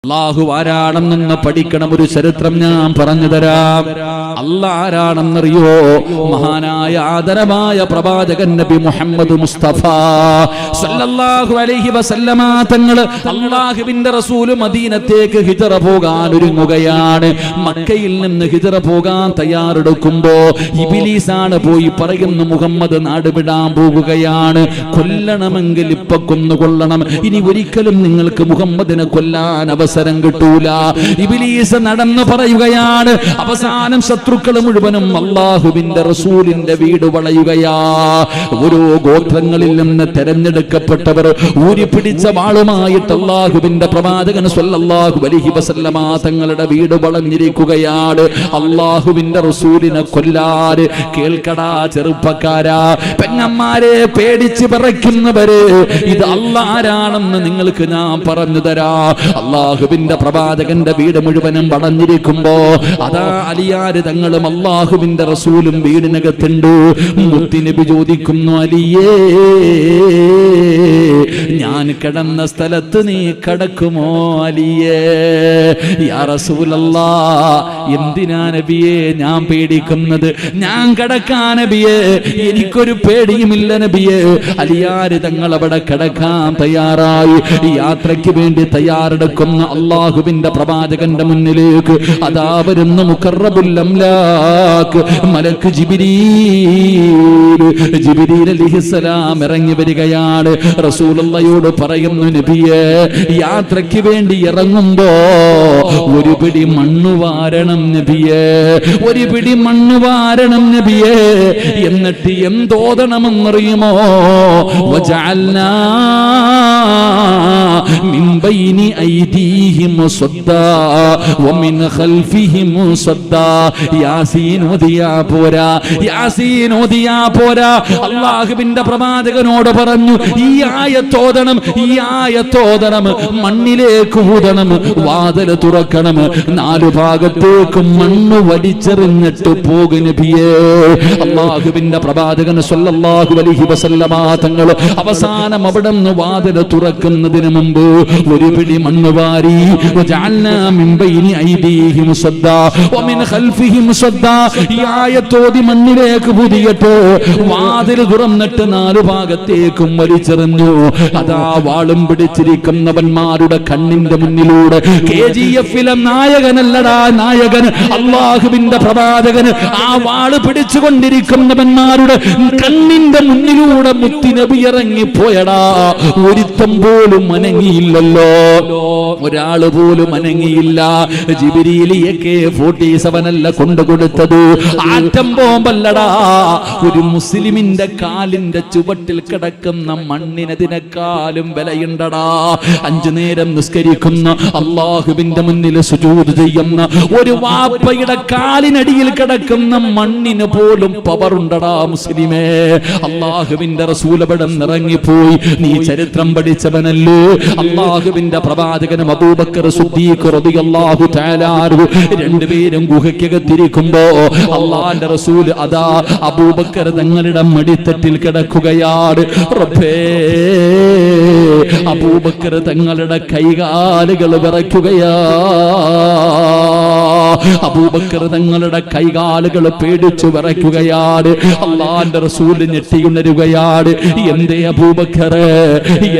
അല്ലാഹു ആരാണെന്ന് പഠിക്കണം. ഒരു ചരിത്രം ഞാൻ പറഞ്ഞു തരാം. അല്ലാഹ് ആരാണെന്നറിയോ? മഹാനായ ആദരവായ പ്രവാചകൻ നബി മുഹമ്മദ് മുസ്തഫ സല്ലല്ലാഹു അലൈഹി വസല്ലമ തങ്ങൾ അല്ലാഹുവിന്റെ റസൂൽ മദീനത്തേക്ക് ഹിജ്റ പോകാൻ ഒരുങ്ങുകയാണ്. മക്കയിൽ നിന്ന് ഹിജ്റ പോകാൻ തയ്യാറെടുക്കുമ്പോ ഇബ്ലീസാണ് പോയി പറയുന്നു, മുഹമ്മദ് നാട് വിടാൻ പോകുകയാണ്, കൊല്ലണമെങ്കിൽ ഇപ്പൊ കൊന്നുകൊള്ളണം, ഇനി ഒരിക്കലും നിങ്ങൾക്ക് മുഹമ്മദിനെ കൊല്ലാൻ അവസരം കിട്ടൂല. ഇബ്ലീസ് നടന്നു പറയുകയാണ്. അവസാനം ശത്രുക്കൾ മുഴുവനും അല്ലാഹുവിന്റെ റസൂലിന്റെ വീട് വളയുകയാ. ഓരോ ഗോത്രങ്ങളിൽ നിന്ന് തെരഞ്ഞെടുക്കപ്പെട്ടവർ ഊരിപ്പിടിച്ച വാളുമായിട്ട് അല്ലാഹുവിന്റെ പ്രവാചകൻ സ്വല്ലല്ലാഹു അലൈഹി വസല്ലമ തങ്ങളുടെ വീട് വളഞ്ഞിരിക്കുകയാണ്. അല്ലാഹുവിന്റെ റസൂലിനെ കൊല്ലാൻ. കേൾക്കടാ ചെറുപ്പക്കാരാ, പെങ്ങന്മാരെ, പേടിച്ച് വിറയ്ക്കുന്നവര്, ഇത് അല്ലാഹ് ആരാണെന്ന് നിങ്ങൾക്ക് ഞാൻ പറഞ്ഞു തരാ. അല്ലാഹുവിന്റെ പ്രവാചകന്റെ വീട് മുഴുവനും വളഞ്ഞിരിക്കുമ്പോ അതാ അലിയാര് തങ്ങളും അല്ലാഹുവിന്റെ റസൂലും വീടിനകത്തുണ്ട്. മുത്തുനബി ചോദിക്കുന്നു, അലിയേ, ഞാൻ കിടന്ന സ്ഥലത്ത് നീ കിടക്കുമോ അലിയേ? യാ റസൂലല്ലാഹ്, എന്തിനാ നബിയേ ഞാൻ പേടിക്കുന്നത്? ഞാൻ കിടക്കാൻ നബിയേ, എനിക്കൊരു പേടിയുമില്ല നബിയേ. അലിയാര് തങ്ങൾ അവിടെ കിടക്കാൻ തയ്യാറായി. യാത്രയ്ക്ക് വേണ്ടി തയ്യാറെടുക്കുന്ന അല്ലാഹുവിന്റെ പ്രവാചകന്റെ മുന്നിലേക്ക് അതാ വരുന്ന മുഖറബുൽ അംലാക്ക് മലക്ക് ജിബ്രീൽ അലൈഹിസ്സലാം ഇറങ്ങി വരികയാണ്. റസൂലുള്ളാഹിയോട് പറയുന്നു, നബിയേ, യാത്രയ്ക്ക് വേണ്ടി ഇറങ്ങുമ്പോ ഒരു പിടി മണ്ണ് വാരണം നബിയേ, ഒരു പിടി മണ്ണ് വാരണം നബിയേ. എന്നിട്ട് എന്തോദണമെന്നറിയുമോ? വജഅൽനാ മിൻ ബൈനി ഐദീഹിം സദ്ദാ വമിൻ ഖൽഫിഹിം സദ്ദാ. യാസീൻ ഓതിയാ പോരാ, യാസീൻ ഓതിയാ പോരാ. അല്ലാഹുവിന്റെ പ്രവാചകനോട് പറഞ്ഞു, ഈ ആയത്തോദണം, ഈ ആയത്തോദണം, മണ്ണിലേക്ക് ഊതണം, വാതിൽ തുറക്കണം, നാലു ഭാഗത്തേക്ക് മണ്ണ് വലിച്ചെറിഞ്ഞിട്ട് പോകും നബിയേ. അല്ലാഹുവിന്റെ പ്രവാചകൻ സ്വല്ലല്ലാഹു അലൈഹി വസല്ലമ തങ്ങൾ അവസാനം അവിടെ നിന്ന് വാതിൽ തുറക്കുന്നതിന് മുമ്പ് ഒരു പിടി മണ്ണ് വാരി, വജഅൽനാ മിൻ ബൈനി ഐദീഹിം സദ്ദാ വമിൻ ഖൽഫിഹിം സദ്ദാ. ഈ ആയത്തോതി മണ്ണിലേക്ക് പുതിയിട്ട് വാതിൽ തുറന്നിട്ട് നാലു ഭാഗത്തേക്കും വലിച്ചെറിഞ്ഞു. അതാ വാളും പിടിച്ചിരിക്കുന്നവന്മാരുടെ കണ്ണിന്റെ മുന്നിലൂടെ KGF-ലെ നായകനല്ലടാ നായകൻ, അല്ലാഹുവിന്റെ പ്രവാചകന് ആ വാള് പിടിച്ചുകൊണ്ടിരിക്കുന്നവന്മാരുടെ കണ്ണിന്റെ മുന്നിലൂടെ മുത്തുനബി ഇറങ്ങിപ്പോയടാ. ഒരുത്തം പോലും അനങ്ങിയില്ലല്ലോ, ഒരാള് പോലും അനങ്ങിയില്ല. ജിബ്രീൽ AK-47 അല്ല കൊണ്ടുകൊടുത്തത്, ആറ്റം ബോംബല്ലടാ. ഒരു മുസ്ലിമിന്റെ കാലിന്റെ ചുവട്ടിൽ കിടക്കുന്ന മണ്ണിനതിനേക്കാളും വിലയുണ്ടടാ. 5 നേരം നിസ്കരിക്കുന്ന, അല്ലാഹുവിന്റെ മുന്നിൽ സുജൂദ് ചെയ്യുന്ന ഒരു വാപ്പയുടെ കാലിനടിയിൽ കിടക്കുന്ന മണ്ണിന് പോലും പവറുണ്ടടാ മുസ്ലിമേ. അല്ലാഹുവിന്റെ റസൂൽ അവിടെ ഇറങ്ങിപ്പോയി. നീ ചരിത്രം പഠിച്ചവനല്ലേ? അല്ലാഹുവിന്റെ പ്രവാചകനും അബൂബക്കർ സിദ്ദീഖ് റളിയല്ലാഹു തആല അൻഹു രണ്ടുപേരും ഗുഹയ്ക്കകത്തിരിക്കുമ്പോ അല്ലാഹുവിന്റെ റസൂൽ അതാ അബൂബക്കർ തങ്ങളുടെ മടിത്തട്ടിൽ കിടക്കുകയാണ്. റബ്ബേ, അബൂബക്കർ തങ്ങളുടെ കൈകാലുകൾ വിറയ്ക്കുകയാ. അബൂബക്കർ തങ്ങളുടെ കൈകാലുകൾ പേടിച്ചു വിറയ്ക്കുകയാണ്. അല്ലാഹുവിന്റെ റസൂൽ ഞെട്ടിയുണരുകയാണ്. എന്തേ അബൂബക്കർ,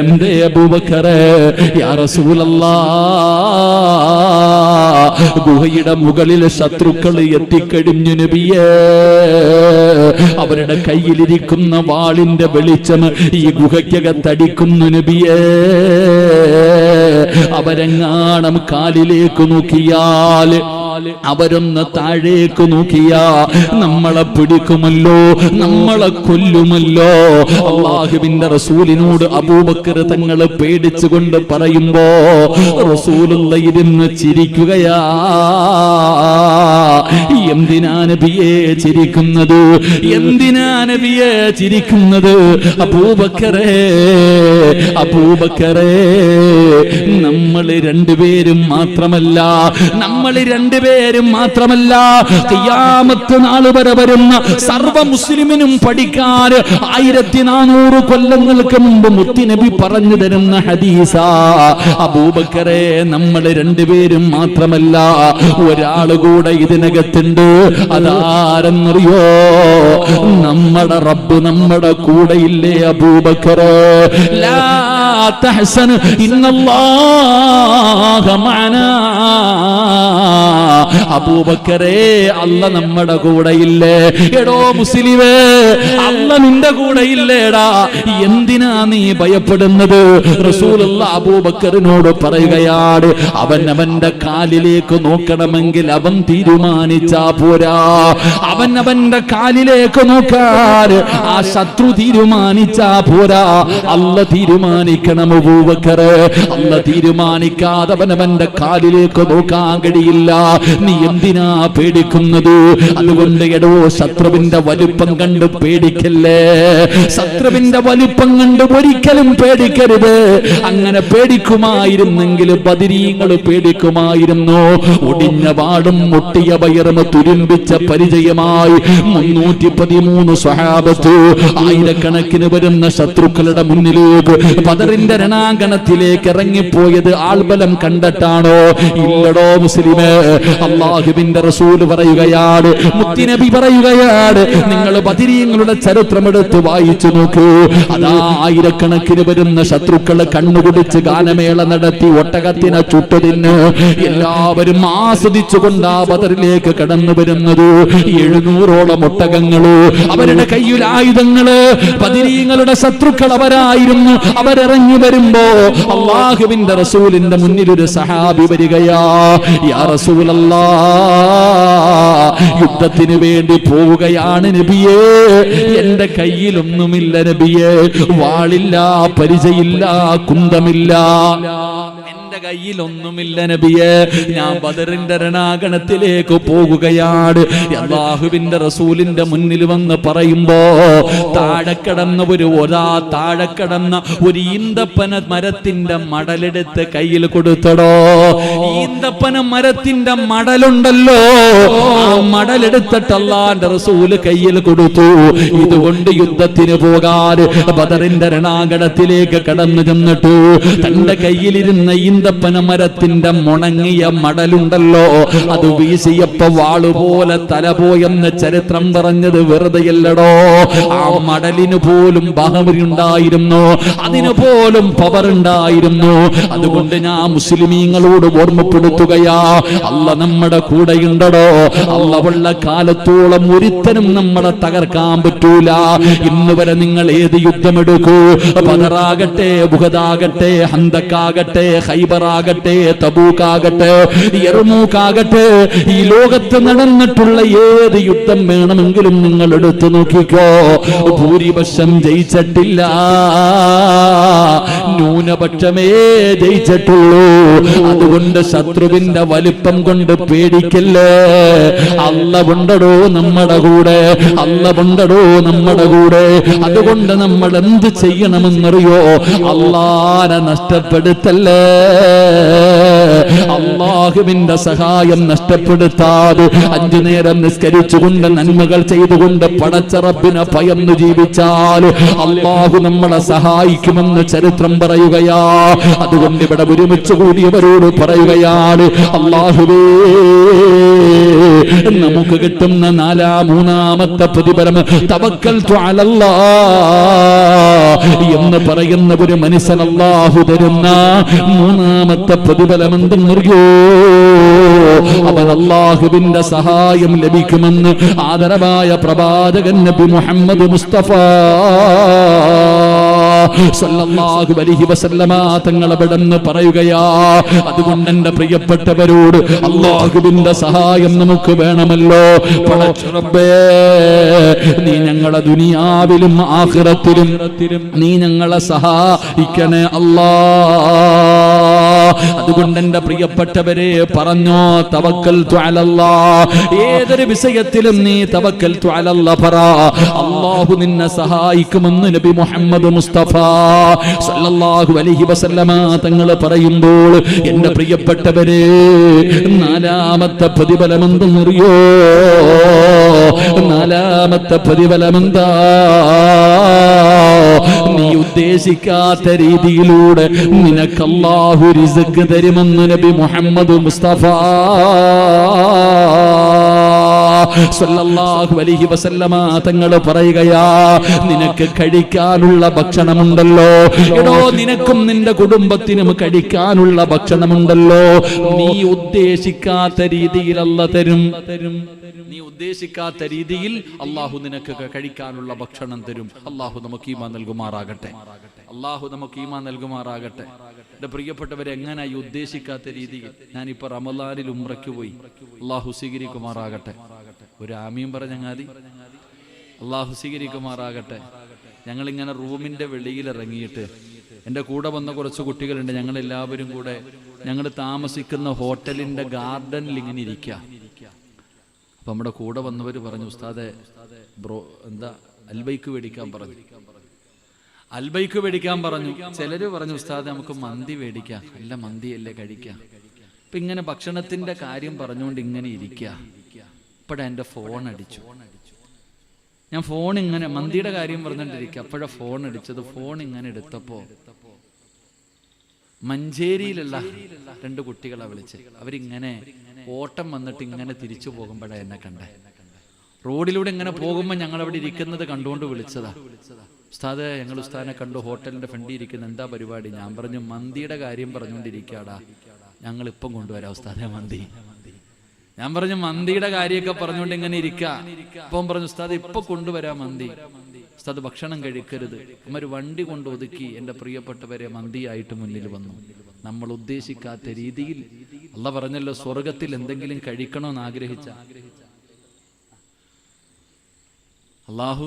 എന്തേ അബൂബക്കർ? യാ റസൂലല്ലാഹ്, ഗുഹയുടെ മുകളിൽ ശത്രുക്കൾ എത്തിക്കഴിഞ്ഞു നബിയേ. അവരുടെ കയ്യിലിരിക്കുന്ന വാളിന്റെ വെളിച്ചം ഈ ഗുഹയ്ക്കകത്തടിക്കുന്നു നബിയേ. അവരെങ്ങാണം കാലിലേക്ക് നോക്കിയാൽ, അവരൊന്ന് താഴേക്ക് നോക്കിയാ നമ്മളെ പിടിക്കുമല്ലോ, നമ്മളെ കൊല്ലുമല്ലോ. അല്ലാഹുവിന്റെ റസൂലിനോട് അബൂബക്കർ തങ്ങൾ പേടിച്ചുകൊണ്ട് പറയുമ്പോ റസൂലുള്ള ഇരുന്ന് ചിരിക്കുകയാ. എന്തിനാ നബിയെ ചിരിക്കുന്നത്? എന്തിനാ നബിയെ ചിരിക്കുന്നത്? അബൂബക്കറേ, അബൂബക്കറേ, നമ്മൾ രണ്ടുപേരും മാത്രമല്ല, നമ്മൾ രണ്ടുപേരും മാത്രമല്ല, ഖിയാമത്ത് നാൾ വരെ വരുന്ന സർവ്വ മുസ്ലിമിനും പഠിക്കാൻ 1400 കൊല്ലങ്ങൾക്ക് മുമ്പ് മുത്തുനബി പറഞ്ഞു തരുന്ന ഹദീസാ. അബൂബക്കറേ, നമ്മൾ രണ്ടുപേരും മാത്രമല്ല, ഒരാൾ കൂടെ ഇതിനകത്തുണ്ട്. അതാരെന്നറിയോ? നമ്മുടെ റബ്ബ് നമ്മുടെ കൂടെയില്ലേ അബൂബക്കറേ? ലാ തഹ്സൻ ഇന്നല്ലാഹ മഅനാ. അബൂബക്കറേ, അല്ല നമ്മുടെ കൂടെയില്ലേ? എടോ മുസ്ലിമേ, അല്ല നിന്റെ കൂടെയില്ലേടാ, എന്തിനാ നീ ഭയപ്പെടുന്നത്? റസൂലുള്ളാഹി അബൂബക്കറിനോട് പറയുകയാണ്, അവന്റെ കാലിലേക്ക് നോക്കണമെങ്കിൽ അവൻ തീരുമാനിച്ചാ പോരാ. അവന്റെ കാലിലേക്ക് നോക്കാൻ ആ ശത്രു തീരുമാനിച്ചാ പോരാ, അല്ല തീരുമാനിക്കണം അബൂബക്കറേ. അല്ല തീരുമാനിക്കാതെ അവന്റെ കാലിലേക്ക് നോക്കാൻ കഴിയില്ല. നീ എന്തിനാ പേടിക്കുന്നത്? അതുകൊണ്ട് എടോ, ശത്രുവിന്റെ വലിപ്പം കണ്ട് പേടിക്കല്ലേ. ശത്രുവിന്റെ വലിപ്പം കണ്ട് ഒരിക്കലും പേടിക്കരുത്. അങ്ങനെ പേടിക്കുമായിരുന്നെങ്കിൽ ബദരീങ്ങൾ പേടിക്കുമായിരുന്നു. ഒടിഞ്ഞ വാടും മുട്ടിയ വയറും തുരുമ്പിച്ച പരിചയമായി 313 സ്വഹാബത്ത് ആയിരക്കണക്കിന് വരുന്ന ശത്രുക്കളുടെ മുന്നിലേക്ക് ബദറിന്റെ രണാങ്കണത്തിലേക്ക് ഇറങ്ങിപ്പോയത് ആൾബലം കണ്ടിട്ടാണോ? ഇല്ലടോ മുസ്ലിമേ. അല്ലാഹുവിന്റെ റസൂൽ പറയുകയാണ്, മുത്തുനബി പറയുകയാണ്, നിങ്ങൾ ബദരീങ്ങളുടെ ചരിത്രമെടുത്ത് വായിച്ചു നോക്കൂ. അതാ ആയിരക്കണക്കിന് വരുന്ന ശത്രുക്കൾ കണ്ണുകുടിച്ച് ഗാനമേള നടത്തി ഒട്ടകത്തിനെ ചുട്ടതിന് എല്ലാവരും ആസ്വദിച്ചുകൊണ്ട് ആ ബദറിലേക്ക് കടന്നു വരുന്നത്. 700ഓളം ഒട്ടകങ്ങള്, അവരുടെ കയ്യിൽ ആയുധങ്ങള്. ബദരീങ്ങളുടെ ശത്രുക്കൾ അവരായിരുന്നു. അവരിറങ്ങി വരുമ്പോ അല്ലാഹുവിന്റെ റസൂലിന്റെ മുന്നിൽ ഒരു സഹാബി വരികയാ. യാ റസൂലല്ലാഹ്, യുദ്ധത്തിന് വേണ്ടി പോവുകയാണ് നബിയേ. എന്റെ കയ്യിലൊന്നുമില്ല നബിയേ, വാളില്ല, പരിചയില്ല, കുന്തമില്ല, എന്റെ കയ്യിലൊന്നുമില്ല നബിയേ. ഞാൻ ബദറിന്റെ രണാങ്കണത്തിലേക്ക് പോകുകയാണ്. അല്ലാഹുവിന്റെ റസൂലിന്റെ മുന്നിൽ വന്ന് പറയുമ്പോ താഴെ കിടന്ന ഒരു ഈന്തപ്പന മരത്തിന്റെ മടലെടുത്ത് കയ്യിൽ കൊടുത്തടോ. ഈന്തപ്പന മരത്തിന്റെ മടലുണ്ടല്ലോ, ആ മടലെടുത്തിട്ട് അല്ലാഹുവിന്റെ റസൂല് കയ്യിൽ കൊടുത്തു. ഇതുകൊണ്ട് യുദ്ധത്തിന് പോകാൻ ബദറിന്റെ രണാങ്കണത്തിലേക്ക് കടന്നു ചെന്നിട്ടു തന്റെ കയ്യിലിരുന്ന ഈന്തപ്പന മരത്തിന്റെ മുണങ്ങിയ മടലുണ്ടല്ലോ, അത് വീശിയപ്പോ വാളുപോലെ തല പോയെന്ന് ചരിത്രം പറഞ്ഞത് വെറുതെയല്ലടോ. ആ മടലിന് പോലും ബഹമുണ്ടായിരുന്നു, അതിന് പോലും പവർ ഉണ്ടായിരുന്നു. അതുകൊണ്ട് ഞാൻ മുസ്ലിമീങ്ങളോട് ഓർമ്മപ്പെടുത്തുകയാ, അല്ല നമ്മുടെ കൂടെയുണ്ടടോ. അല്ല ഉള്ള കാലത്തോളം ഒരുത്തനും നമ്മളെ തകർക്കാൻ പറ്റൂല. ഇന്ന് വരെ നിങ്ങൾ ഏത് യുദ്ധമെടുക്കൂ, ബദറാകട്ടെ, ഉഹദാകട്ടെ, ഹന്തക്കാകട്ടെ, ഖൈബറാകട്ടെ, തബൂക്കാകട്ടെ, യർമൂക്കാകട്ടെ, ഈ ലോകത്ത് നടന്നിട്ടുള്ള ഏത് യുദ്ധം വേണമെങ്കിലും നിങ്ങൾ എടുത്തു നോക്കിക്കോ, ഭൂരിപക്ഷം ജയിച്ചിട്ടില്ല, ന്യൂനപക്ഷമേ ജയിച്ചിട്ടുള്ളൂ. അതുകൊണ്ട് ശത്രുവിന്റെ വലിപ്പം കൊണ്ട് പേടിക്കല്ലേ. അല്ല ഉണ്ടടോ നമ്മുടെ കൂടെ, അല്ല ഉണ്ടടോ നമ്മുടെ കൂടെ. അതുകൊണ്ട് നമ്മൾ എന്ത് ചെയ്യണമെന്നറിയോ? അല്ലാഹനെ നഷ്ടപ്പെടുത്തല്ലേ. അല്ലാഹുവിന്റെ സഹായം നഷ്ടപ്പെടുത്താതെ 5 നേരം നിസ്കരിച്ചുകൊണ്ട് നന്മകൾ ചെയ്തുകൊണ്ട് പടച്ച റബ്ബിനെ ഭയന്നു ജീവിച്ചാൽ അല്ലാഹു നമ്മളെ സഹായിക്കുമെന്ന് ചരിത്രം പറയുകയാ. അതുകൊണ്ട് ഇവിടെ ഒരുമിച്ച് കൂടിയവരോട് പറയുകയാണ്, അല്ലാഹുവേ, നമുക്ക് കിട്ടുന്ന മൂന്നാമത്തെ പ്രതിഫലം തവക്കൽതു അലല്ലാഹ് എന്ന് പറയുന്ന ഒരു മനുഷ്യൻ അല്ലാഹു തരുന്ന മൂന്നാമത്തെ പ്രതിഫലം എന്തെന്നറിയോ? അവൻ അല്ലാഹുവിന്റെ സഹായം ലഭിക്കുമെന്ന് ആദരവായ പ്രവാചകൻ നബി മുഹമ്മദ് മുസ്തഫ സ്വല്ലല്ലാഹു അലൈഹി വസല്ലമ തങ്ങൾ അവിടെന്ന് പറയുകയാ, അതുകൊണ്ട് എന്റെ പ്രിയപ്പെട്ടവരോട് അല്ലാഹുവിന്റെ സഹായം നമുക്ക് വേണമല്ലോ. പടച്ച റബ്ബേ, നീ ഞങ്ങളെ ദുനിയാവിലും ആഖിറത്തിലും നീ ഞങ്ങളെ സഹായിക്കണേ അല്ലാ. അതുകൊണ്ട് എന്റെ പ്രിയപ്പെട്ടവരെ പറഞ്ഞോ, തവക്കൽതു അലല്ലാഹ്. ഏതൊരു വിഷയത്തിലും നീ തവക്കൽതു അലല്ലാഹ് പറ, അല്ലാഹു നിന്നെ സഹായിക്കുമെന്ന് നബി മുഹമ്മദ് മുസ്തഫ സല്ലല്ലാഹു അലൈഹി വസല്ലമ തങ്ങൾ പറയുമ്പോൾ എന്റെ പ്രിയപ്പെട്ടവരെ, നാലാമത്തെ പ്രതിഫലമെന്തെന്നറിയോ? നാലാമത്തെ പ്രതിഫലമെന്താ? നീ ഉദ്ദേശിക്കാത്ത രീതിയിലൂടെ നിനക്ക് അല്ലാഹു റിസ്ക് തരുമെന്ന് നബി മുഹമ്മദ് മുസ്തഫ സല്ലല്ലാഹു അലൈഹി വസല്ലമ തങ്ങൾ പറയുകയാ, നിനക്ക് കഴിക്കാനുള്ള ഭക്ഷണമുണ്ടല്ലോ, എടോ നിനക്കും നിന്റെ കുടുംബത്തിനും കഴിക്കാനുള്ള ഭക്ഷണമുണ്ടല്ലോ, നീ ഉദ്ദേശിക്കാത്ത രീതിയിൽ അല്ലാഹു തരും. നീ ഉദ്ദേശിക്കാത്ത രീതിയിൽ അല്ലാഹു നിനക്ക് കഴിക്കാനുള്ള ഭക്ഷണം തരും. അല്ലാഹു നമുക്ക് ഈമാൻ നൽകുമാറാകട്ടെ. അല്ലാഹു നമുക്ക് ഈമാൻ നൽകുമാറാകട്ടെ. എന്റെ പ്രിയപ്പെട്ടവരെ, എങ്ങനായി ഉദ്ദേശിക്കാത്ത രീതിയിൽ? ഞാനിപ്പോ റമളാനിൽ ഉംറയ്ക്ക് പോയി. അല്ലാഹു സ്വീകരിക്കുമാറാകട്ടെ. ഒരു ആമീൻ പറഞ്ഞങ്ങാതി. അല്ലാഹു സ്വീകരിക്കുമാറാകട്ടെ. ഞങ്ങളിങ്ങനെ റൂമിന്റെ വെളിയിൽ ഇറങ്ങിയിട്ട് എൻ്റെ കൂടെ വന്ന കുറച്ച് കുട്ടികളുണ്ട്. ഞങ്ങളെല്ലാവരും കൂടെ ഞങ്ങൾ താമസിക്കുന്ന ഹോട്ടലിന്റെ ഗാർഡനിൽ ഇങ്ങനെ ഇരിക്കുക. അപ്പൊ നമ്മുടെ കൂടെ വന്നവർ പറഞ്ഞു, ഉസ്താദെ ബ്രോ എന്താ അൽബൈക്ക് മേടിക്കാൻ പറഞ്ഞു. അൽബൈക്ക് മേടിക്കാൻ പറഞ്ഞു. ചിലര് പറഞ്ഞു, ഉസ്താദെ നമുക്ക് മന്തി മേടിക്കാം. നല്ല മന്തിയല്ലേ കഴിക്കാം. ഇപ്പൊ ഇങ്ങനെ ഭക്ഷണത്തിന്റെ കാര്യം പറഞ്ഞുകൊണ്ട് ഇങ്ങനെ ഇരിക്കുക. ഇപ്പഴാ എൻ്റെ ഫോൺ അടിച്ചു. ഞാൻ ഫോൺ ഇങ്ങനെ മന്തിയുടെ കാര്യം പറഞ്ഞോണ്ടിരിക്കുക. അപ്പോഴാ ഫോൺ അടിച്ചത്. ഫോൺ ഇങ്ങനെ എടുത്തപ്പോ മഞ്ചേരിയിലുള്ള 2 കുട്ടികളെ വിളിച്ച് അവരിങ്ങനെ ഓട്ടം വന്നിട്ട് ഇങ്ങനെ തിരിച്ചു പോകുമ്പോഴാണ് എന്നെ കണ്ടേ. റോഡിലൂടെ ഇങ്ങനെ പോകുമ്പോൾ ഞങ്ങൾ അവിടെ ഇരിക്കുന്നത് കണ്ടുകൊണ്ട് വിളിച്ചതാ. ഉസ്താദ്, ഞങ്ങൾ ഉസ്താദിനെ കണ്ടു, ഹോട്ടലിന്റെ ഫ്രണ്ടിൽ ഇരിക്കുന്ന, എന്താ പരിപാടി? ഞാൻ പറഞ്ഞു, മന്തിയുടെ കാര്യം പറഞ്ഞുകൊണ്ടിരിക്കാടാ, ഞങ്ങൾ ഇപ്പം കൊണ്ടുവരാം ഉസ്താദെ മന്തി. ഞാൻ പറഞ്ഞു, മന്തിയുടെ കാര്യമൊക്കെ പറഞ്ഞുകൊണ്ട് ഇങ്ങനെ ഇരിക്കുക. അപ്പം പറഞ്ഞു, ഉസ്താദ് ഇപ്പൊ കൊണ്ടുവരാം മന്തി. ഉസ്താദ് ഭക്ഷണം കഴിക്കരുത്. ഒരു വണ്ടി കൊണ്ട് ഒതുക്കി എൻ്റെ പ്രിയപ്പെട്ടവരെ മന്തിയായിട്ട് മുന്നിൽ വന്നു. നമ്മൾ ഉദ്ദേശിക്കാത്ത രീതിയിൽ അല്ലാഹു പറഞ്ഞല്ലോ, സ്വർഗത്തിൽ എന്തെങ്കിലും കഴിക്കണമെന്ന് ആഗ്രഹിച്ച അല്ലാഹു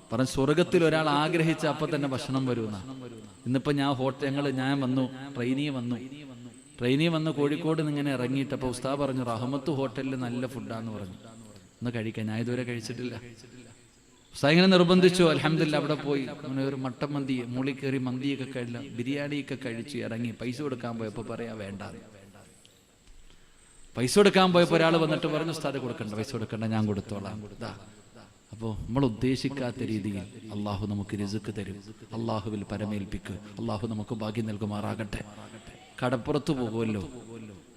പറഞ്ഞു, സ്വർഗത്തിൽ ഒരാൾ ആഗ്രഹിച്ച അപ്പൊ തന്നെ ഭക്ഷണം വരുന്ന. ഇന്നിപ്പോ ഞാൻ വന്നു, ട്രെയിനിൽ വന്ന് കോഴിക്കോട് ഇങ്ങനെ ഇറങ്ങിയിട്ടപ്പോ ഉസ്താദ് പറഞ്ഞു, റഹ്മത്ത് ഹോട്ടലിൽ നല്ല ഫുഡാന്ന് പറഞ്ഞു, ഒന്ന് കഴിക്കാൻ. ഞാൻ ഇതുവരെ കഴിച്ചിട്ടില്ല. ഉസ്താദ് ഇങ്ങനെ നിർബന്ധിച്ചു. അൽഹംദുലില്ലാ അവിടെ പോയി ഒരു മട്ടൻ മന്തി, മുളി കയറി മന്തിയൊക്കെ കഴില്ല, ബിരിയാണിയൊക്കെ കഴിച്ച് ഇറങ്ങി. പൈസ കൊടുക്കാൻ പോയപ്പോ പറയാ വേണ്ട. പൈസ കൊടുക്കാൻ പോയപ്പോ ഒരാൾ വന്നിട്ട് പറഞ്ഞു, ഉസ്താദ് കൊടുക്കണ്ട, പൈസ കൊടുക്കണ്ട, ഞാൻ കൊടുത്തോളാം. അപ്പോൾ നമ്മൾ ഉദ്ദേശിക്കാത്ത രീതിയിൽ അള്ളാഹു നമുക്ക് റിസ്ക് തരും. അള്ളാഹുവിൽ പരമേൽപ്പിക്കുക. അള്ളാഹു നമുക്ക് ഭാഗ്യം നൽകുമാറാകട്ടെ. കടപ്പുറത്ത് പോകുമല്ലോ.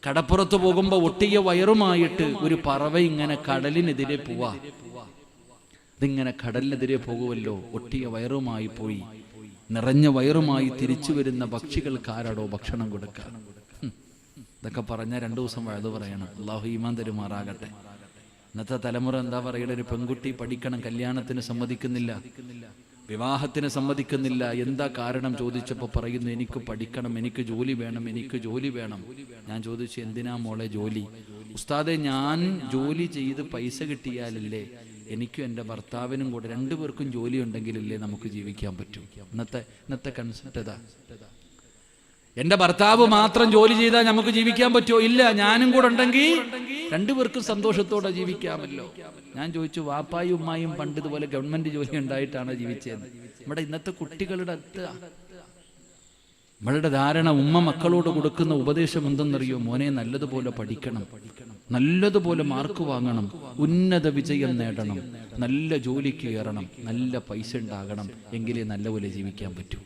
കടപ്പുറത്ത് പോകുമ്പോ ഒട്ടിയ വയറുമായിട്ട് ഒരു പറവ ഇങ്ങനെ കടലിനെതിരെ പോവാ. ഇതിങ്ങനെ കടലിനെതിരെ പോകുമല്ലോ. ഒട്ടിയ വയറുമായി പോയി, നിറഞ്ഞ വയറുമായി തിരിച്ചു വരുന്ന പക്ഷികൾക്കാരാടോ ഭക്ഷണം കൊടുക്കുക? ഇതൊക്കെ പറഞ്ഞ 2 ദിവസം വഴുതു പറയണം. അള്ളാഹു ഈമാൻ തരുമാറാകട്ടെ. ഇന്നത്തെ തലമുറ എന്താ പറയുക, ഒരു പെൺകുട്ടി പഠിക്കണം, കല്യാണത്തിന് സമ്മതിക്കുന്നില്ല, വിവാഹത്തിന് സമ്മതിക്കുന്നില്ല. എന്താ കാരണം ചോദിച്ചപ്പോൾ പറയുന്നു, എനിക്ക് പഠിക്കണം, എനിക്ക് ജോലി വേണം, എനിക്ക് ജോലി വേണം. ഞാൻ ചോദിച്ചു, എന്തിനാ മോളെ ജോലി? ഉസ്താദെ, ഞാൻ ജോലി ചെയ്ത് പൈസ കിട്ടിയാലല്ലേ എനിക്കും എൻ്റെ ഭർത്താവിനും കൂടെ 2 പേർക്കും ജോലി ഉണ്ടെങ്കിലല്ലേ നമുക്ക് ജീവിക്കാൻ പറ്റൂ. ഇന്നത്തെ കൺസെപ്റ്റ് ഇതാ. എന്റെ ഭർത്താവ് മാത്രം ജോലി ചെയ്താൽ നമുക്ക് ജീവിക്കാൻ പറ്റുമോ? ഇല്ല, ഞാനും കൂടെ ഉണ്ടെങ്കിൽ 2 പേർക്കും സന്തോഷത്തോടെ ജീവിക്കാമല്ലോ. ഞാൻ ചോദിച്ചു, വാപ്പായും ഉമ്മായും പണ്ട് ഇതുപോലെ ഗവൺമെന്റ് ജോലി ഉണ്ടായിട്ടാണോ ജീവിച്ചത്? നമ്മുടെ ഇന്നത്തെ കുട്ടികളുടെ നമ്മളുടെ ധാരണ, ഉമ്മ മക്കളോട് കൊടുക്കുന്ന ഉപദേശം എന്തെന്നറിയോ? മോനെ, നല്ലതുപോലെ പഠിക്കണം, നല്ലതുപോലെ മാർക്ക് വാങ്ങണം, ഉന്നത വിജയം നേടണം, നല്ല ജോലിക്ക് കയറണം, നല്ല പൈസ ഉണ്ടാകണം, എങ്കിലേ നല്ലപോലെ ജീവിക്കാൻ പറ്റൂ.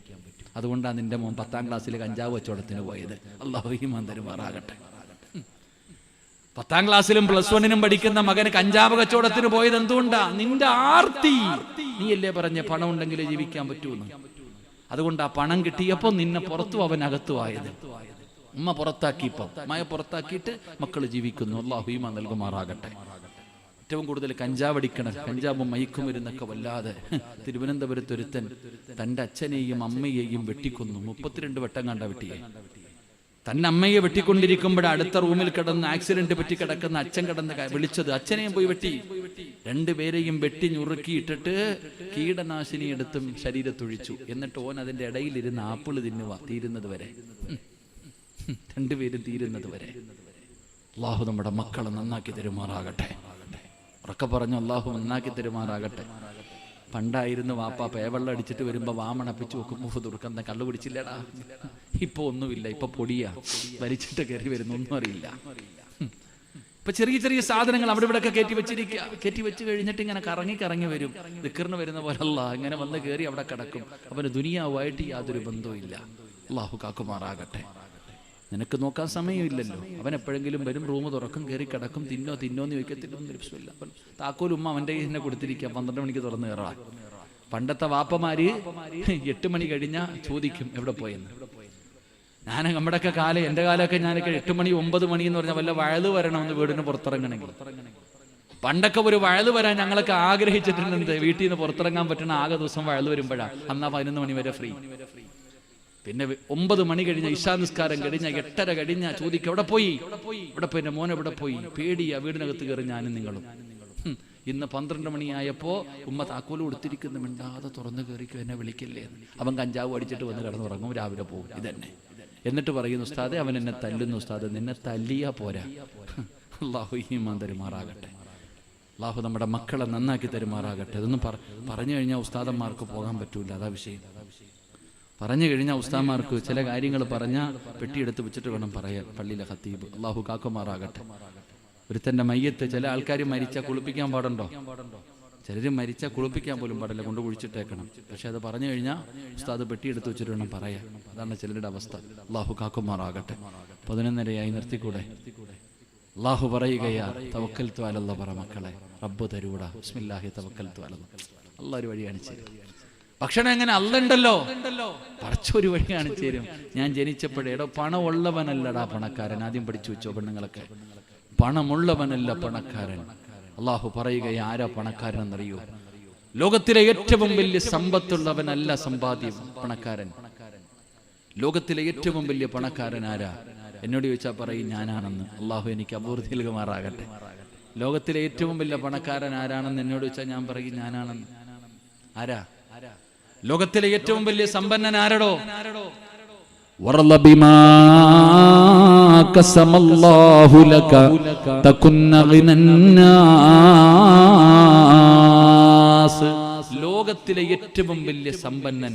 അതുകൊണ്ടാണ് നിന്റെ മോൻ 10ാം ക്ലാസ്സിൽ കഞ്ചാവ് കച്ചവടത്തിന് പോയത്. അല്ലാഹു ഈമാൻ തരുമാറാകട്ടെ. 10ാം ക്ലാസ്സിലും +1 പഠിക്കുന്ന മകന് കഞ്ചാവ് കച്ചവടത്തിന് പോയത് എന്തുകൊണ്ടാ? നിന്റെ ആർത്തി. നീയല്ലേ പറഞ്ഞ പണം ഉണ്ടെങ്കിലേ ജീവിക്കാൻ പറ്റൂന്ന്. അതുകൊണ്ട് ആ പണം കിട്ടിയപ്പോ നിന്നെ പുറത്തു, അവൻ അകത്തുമായത്. ഉമ്മ പുറത്താക്കിയപ്പോ മയ പുറത്താക്കിയിട്ട് മക്കൾ ജീവിക്കുന്നു. അല്ലാഹു ഈമാൻ നൽകുമാറാകട്ടെ. ഏറ്റവും കൂടുതൽ കഞ്ചാവ് അടിക്കണം, കഞ്ചാവും മയക്കുമരുന്നൊക്കെ വല്ലാതെ. തിരുവനന്തപുരത്ത് ഒരുത്തൻ തൻ്റെ അച്ഛനെയും അമ്മയെയും വെട്ടിക്കൊന്നു. 32 വട്ടം കണ്ട വെട്ടിയെ. തന്നെ അമ്മയെ വെട്ടിക്കൊണ്ടിരിക്കുമ്പോൾ അടുത്ത റൂമിൽ കിടന്ന് ആക്സിഡന്റ് പറ്റി കിടക്കുന്ന അച്ഛൻ കിടന്ന് വിളിച്ചത് അച്ഛനെയും പോയി വെട്ടി. 2 പേരെയും വെട്ടി ഞുറുക്കിയിട്ടിട്ട് കീടനാശിനി എടുത്തും ശരീരത്തൊഴിച്ചു. എന്നിട്ട് ഓൻ അതിൻ്റെ ഇടയിലിരുന്ന് ആപ്പിൾ തിന്നുക തീരുന്നത് വരെ. 2 പേരും തീരുന്നത് വരെ. അള്ളാഹു നമ്മുടെ മക്കളെ നന്നാക്കി തരുമാറാകട്ടെ. ഉറക്കെ പറഞ്ഞു അള്ളാഹു നന്നാക്കി തരുമാറാകട്ടെ. പണ്ടായിരുന്നു വാപ്പ പേവെള്ളം അടിച്ചിട്ട് വരുമ്പോൾ വാമണപ്പിച്ച് നോക്കും, മുഫ് തുറക്കുന്ന കള്ളു പിടിച്ചില്ലടാ. ഇപ്പൊ ഒന്നുമില്ല, ഇപ്പൊ പൊടിയാ, വലിച്ചിട്ട് കയറി വരുന്നു, ഒന്നും അറിയില്ല. ഇപ്പൊ ചെറിയ ചെറിയ സാധനങ്ങൾ അവിടെ ഇവിടെ ഒക്കെ കയറ്റി വെച്ച് കഴിഞ്ഞിട്ട് ഇങ്ങനെ കറങ്ങി വരും. ദിക്റിന് വരുന്ന പോലെ അല്ല, ഇങ്ങനെ വന്ന് കയറി അവിടെ കിടക്കും. അവന് ദുനിയാവുമായിട്ട് യാതൊരു ബന്ധവും ഇല്ല. അള്ളാഹു കാക്കുമാറാകട്ടെ. നിനക്ക് നോക്കാൻ സമയമില്ലല്ലോ. അവൻ എപ്പോഴെങ്കിലും വരും, റൂം തുറക്കും, കയറി കിടക്കും, തിന്നോന്ന് ചോദിക്കത്തില്ല, ഒന്നും പ്രശ്നമില്ല. അവൻ താക്കോൽ ഉമ്മ അവൻ്റെ കയ്യിൽ കൊടുത്തിരിക്കുക, 12 മണിക്ക് തുറന്നു കയറാൻ. പണ്ടത്തെ വാപ്പമാര് 8 മണി കഴിഞ്ഞാൽ ചോദിക്കും എവിടെ പോയെന്ന്. ഞാൻ നമ്മുടെയൊക്കെ കാലം, എൻ്റെ കാലമൊക്കെ ഞാനൊക്കെ 8 മണി 9 മണി എന്ന് പറഞ്ഞാൽ വല്ല വഴല് വരണമെന്ന് വീടിന് പുറത്തിറങ്ങണമെങ്കിൽ. പണ്ടൊക്കെ ഒരു വഴല് വരാൻ ഞങ്ങളൊക്കെ ആഗ്രഹിച്ചിട്ടുണ്ട്. വീട്ടിൽ നിന്ന് പുറത്തിറങ്ങാൻ പറ്റുന്ന ആകെ ദിവസം വഴല് വരുമ്പോഴാണ്. അന്നാ 11 മണി വരെ ഫ്രീ. പിന്നെ 9 മണി കഴിഞ്ഞ ഇശാ നിസ്കാരം കഴിഞ്ഞ 8:30 കഴിഞ്ഞ ചോദിക്കും എവിടെ പോയി. എൻ്റെ മോൻ എവിടെ പോയി. പേടിയാ വീടിനകത്ത് കയറി ഞാനും നിങ്ങളും. ഇന്ന് 12 മണിയായപ്പോ ഉമ്മ താക്കോല് കൊടുത്തിരിക്കുന്നു, മിണ്ടാതെ തുറന്നു കയറിക്കോ, എന്നെ വിളിക്കില്ലേ. അവൻ കഞ്ചാവ് അടിച്ചിട്ട് വന്ന് കിടന്നുറങ്ങും, രാവിലെ പോകും. ഇതന്നെ. എന്നിട്ട് പറയുന്നു ഉസ്താദെ അവൻ എന്നെ തല്ലുന്നു. ഉസ്താദ് നിന്നെ തല്ലിയാ പോരാ. അള്ളാഹു ഈമാൻ തരുമാറാകട്ടെ. അള്ളാഹു നമ്മുടെ മക്കളെ നന്നാക്കി തരുമാറാകട്ടെ. അതൊന്നും പറഞ്ഞു കഴിഞ്ഞാൽ ഉസ്താദന്മാർക്ക് പോകാൻ പറ്റൂല. അതാ വിഷയം. പറഞ്ഞു കഴിഞ്ഞാൽ ഉസ്താദന്മാർക്ക് ചില കാര്യങ്ങൾ പറഞ്ഞാൽ പെട്ടിയെടുത്ത് വെച്ചിട്ട് വേണം പറയാൻ. പള്ളിയിലെ ഖത്തീബ് അള്ളാഹു കാക്കുമാറാകട്ടെ. ഒരുത്തൻ്റെ മയ്യത്ത് ചില ആൾക്കാർ മരിച്ചാൽ കുളിപ്പിക്കാൻ പാടുണ്ടോ? ചിലർ മരിച്ചാൽ കുളിപ്പിക്കാൻ പോലും പാടില്ല, കൊണ്ട് കുഴിച്ചിട്ടേക്കണം. പക്ഷെ അത് പറഞ്ഞു കഴിഞ്ഞാൽ ഉസ്താദ് പെട്ടിയെടുത്ത് വെച്ചിട്ട് വേണം പറയാൻ. അതാണ് ചിലരുടെ അവസ്ഥ. അള്ളാഹു കാക്കുമാറാകട്ടെ. 11:30 നിർത്തിക്കൂടെ? അള്ളാഹു പറയുകയാ തവക്കൽതു അലല്ലാഹ് പറ മക്കളെ, റബ്ബ് തരൂടാ, ബിസ്മില്ലാഹി തവക്കൽതു അലല്ലാഹ്. അള്ളാഹ് ഒരു വഴി കാണിച്ചു തരും. ഭക്ഷണം എങ്ങനെ അല്ലുണ്ടല്ലോ, പടച്ചൊരു വഴി കാണിച്ചു തരും. ഞാൻ ജനിച്ചപ്പോഴേ പണം ഉള്ളവനല്ലടാ പണക്കാരൻ. ആദ്യം പഠിച്ചു വെച്ചോ പെണ്ണുങ്ങളൊക്കെ, പണമുള്ളവനല്ല പണക്കാരൻ. അള്ളാഹു പറയുകയാ ആരാ പണക്കാരൻ എന്നറിയോ? ലോകത്തിലെ ഏറ്റവും വലിയ സമ്പത്തുള്ളവനല്ല സമ്പാദ്യം പണക്കാരൻ. ലോകത്തിലെ ഏറ്റവും വലിയ പണക്കാരൻ ആരാ? എന്നോട് ചോദിച്ചാൽ പറയും ഞാനാണെന്ന്. അള്ളാഹു എനിക്ക് അപൂർത്തി നൽകുമാറാകട്ടെ. ലോകത്തിലെ ഏറ്റവും വലിയ പണക്കാരൻ ആരാണെന്ന് എന്നോട് ചോദിച്ചാൽ ഞാൻ പറയും ഞാനാണെന്ന്. ആരാ? ലോകത്തിലെ ഏറ്റവും വലിയ സമ്പന്നൻ ആരടോ? ലോകത്തിലെ ഏറ്റവും വലിയ സമ്പന്നൻ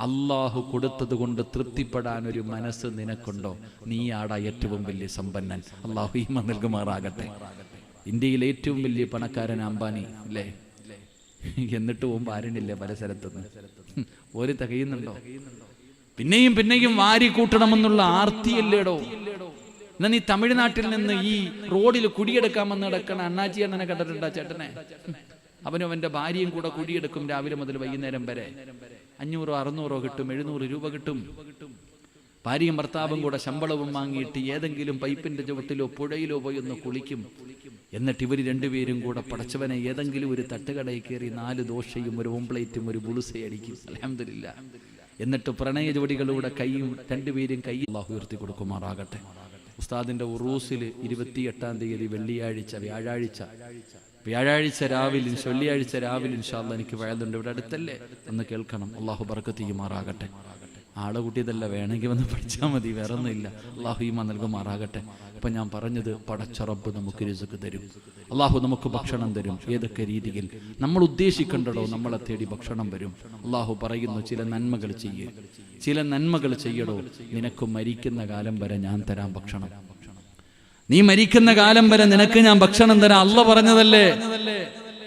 അള്ളാഹു കൊടുത്തത് കൊണ്ട് തൃപ്തിപ്പെടാൻ ഒരു മനസ്സ് നിനക്കുണ്ടോ? നീയാടാ ഏറ്റവും വലിയ സമ്പന്നൻ. അള്ളാഹു ഈമാൻ നൽകുമാറാകട്ടെ. ഇന്ത്യയിലെ ഏറ്റവും വലിയ പണക്കാരൻ അംബാനി അല്ലേ? എന്നിട്ട് പോകുമ്പോൾ ആരുന്നില്ല പല സ്ഥലത്തുനിന്ന്. ഒരു തികയുന്നുണ്ടോ? പിന്നെയും വാരി കൂട്ടണമെന്നുള്ള ആർത്തിയല്ലേടോ? എന്നാ നീ തമിഴ്നാട്ടിൽ നിന്ന് ഈ റോഡിൽ കുടിയെടുക്കാമെന്ന് നടക്കണ അണ്ണാച്ചി അണ്ണനെ കണ്ടിട്ടുണ്ടോ ചേട്ടനെ? അവനും അവന്റെ ഭാര്യയും കൂടെ കുടിയെടുക്കും രാവിലെ മുതൽ വൈകുന്നേരം വരെ. 500 600 കിട്ടും, 700 രൂപ കിട്ടും. ഭാര്യയും ഭർത്താവും കൂടെ ശമ്പളവും വാങ്ങിയിട്ട് ഏതെങ്കിലും പൈപ്പിന്റെ ചുവട്ടിലോ പുഴയിലോ പോയി ഒന്ന് കുളിക്കും. എന്നിട്ട് ഇവർ 2 പേരും കൂടെ പടച്ചവനെ ഏതെങ്കിലും ഒരു തട്ടുകടയിൽ കയറി 4 ദോശയും ഒരു ഓംപ്ലേറ്റും ഒരു ബുളുസൈ അടിക്കും. അൽഹംദുലില്ലാഹ്. എന്നിട്ട് പ്രണയ ജോഡികളുടെ കൈയും 2 പേരും കൈ അല്ലാഹു ഉയർത്തി കൊടുക്കുമാറാകട്ടെ. ഉസ്താദിന്റെ ഉറൂസിൽ 28-ാം തീയതി വ്യാഴാഴ്ച രാവിലെ, വെള്ളിയാഴ്ച രാവിലെ ഇൻഷാ അല്ലാഹ് എനിക്ക് വയലുണ്ട്. ഇവിടെ അടുത്തല്ലേ, ഒന്ന് കേൾക്കണം. അള്ളാഹു ബർക്കത്ത് ചെയ്യുമാറാകട്ടെ. ആളെ കൂട്ടിയതല്ല, വേണമെങ്കിൽ വന്ന് പഠിച്ചാൽ മതി, വേറെ ഒന്നുമില്ല. അള്ളാഹു ഈമാൻ നൽകുമാറാകട്ടെ. അപ്പം ഞാൻ പറഞ്ഞത് പടച്ച റബ്ബ് നമുക്ക് റിസ്ക് തരും. അള്ളാഹു നമുക്ക് ഭക്ഷണം തരും. ഏതൊക്കെ രീതിയിൽ നമ്മൾ ഉദ്ദേശിക്കണ്ടോ നമ്മളെ തേടി ഭക്ഷണം വരും. അള്ളാഹു പറയുന്നു ചില നന്മകൾ ചെയ്യടോ, നിനക്ക് മരിക്കുന്ന കാലം വരെ ഞാൻ തരാം ഭക്ഷണം. നീ മരിക്കുന്ന കാലം വരെ നിനക്ക് ഞാൻ ഭക്ഷണം തരാം. അള്ളാഹ് പറഞ്ഞതല്ലേ?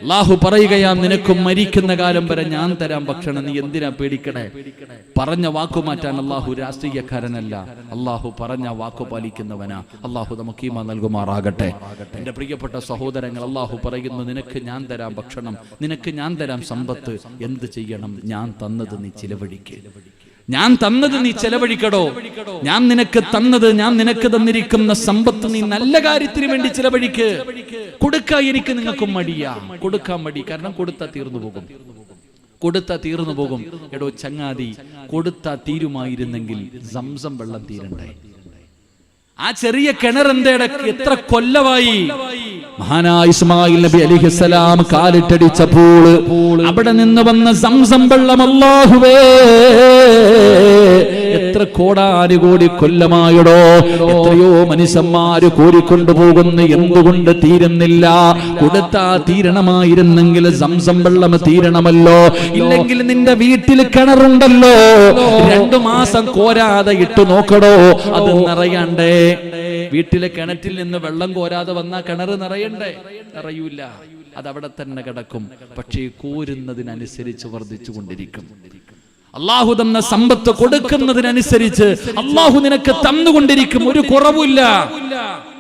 അല്ലാഹു പറയുകയാ നിനക്ക് മരിക്കുന്ന കാലം വരെ ഞാൻ തരാം ഭക്ഷണം. നീ എന്തിനാ പേടിക്കണേ? പറഞ്ഞ വാക്കു മാറ്റാൻ അള്ളാഹു രാഷ്ട്രീയക്കാരനല്ല. അള്ളാഹു പറഞ്ഞ വാക്കു പാലിക്കുന്നവനാ. അള്ളാഹു നമുക്ക് ഈമാൻ നൽകുമാറാകട്ടെ. എന്റെ പ്രിയപ്പെട്ട സഹോദരങ്ങൾ, അള്ളാഹു പറയുന്നു നിനക്ക് ഞാൻ തരാം ഭക്ഷണം, നിനക്ക് ഞാൻ തരാം സമ്പത്ത്. എന്ത് ചെയ്യണം? ഞാൻ തന്നത് നീ ചിലവഴിക്ക്. ഞാൻ തന്നത് നീ ചെലവഴിക്കടോ. ഞാൻ നിനക്ക് തന്നത്, ഞാൻ നിനക്ക് തന്നിരിക്കുന്ന സമ്പത്ത് നീ നല്ല കാര്യത്തിന് വേണ്ടി ചെലവഴിക്ക്. കൊടുക്കാൻ എനിക്ക് നിങ്ങൾക്കും മടിയാ. കൊടുക്കാൻ മടി, കാരണം കൊടുത്താ തീർന്നു പോകും. കൊടുത്താ തീർന്നു പോകും. എടോ ചങ്ങാതി, കൊടുത്താ തീരുമായിരുന്നെങ്കിൽ സംസം വെള്ളം തീരണ്ടേ? ആ ചെറിയ കിണർ എത്ര കൊല്ലമായി? മഹാനായ ഇസ്മായിൽ നബി അലൈഹിസ്സലാം കാലിട്ടടിച്ചപ്പോൾ അവിടെ നിന്ന് വന്ന സംസം വെള്ളം അല്ലാഹുവേ എത്ര കോടാനുകോടി കൊല്ലമായടോ. എത്രയോ മനുഷ്യന്മാര് കോരിക്കൊണ്ടുപോകുന്നു, എന്തുകൊണ്ട് തീരുന്നില്ല? കൊടുത്താ തീരണമായിരുന്നെങ്കിൽ സംസം വെള്ളം തീരണമല്ലോ. ഇല്ലെങ്കിൽ നിന്റെ വീട്ടിൽ കിണറുണ്ടല്ലോ, 2 മാസം കോരാതെ ഇട്ടു നോക്കടോ, അത് നിറയണ്ടേ? വീട്ടിലെ കിണറ്റിൽ നിന്ന് വെള്ളം കോരാതെ വന്നാ കിണർ നിറയണ്ടേ? നിറയൂല, അതവിടെ തന്നെ കിടക്കും. പക്ഷേ കോരുന്നതിനനുസരിച്ച് വർദ്ധിച്ചു കൊണ്ടിരിക്കും. അള്ളാഹു തന്ന സമ്പത്ത് കൊടുക്കുന്നതിനനുസരിച്ച് അള്ളാഹു നിനക്ക് തന്നുകൊണ്ടിരിക്കും, ഒരു കുറവുമില്ല.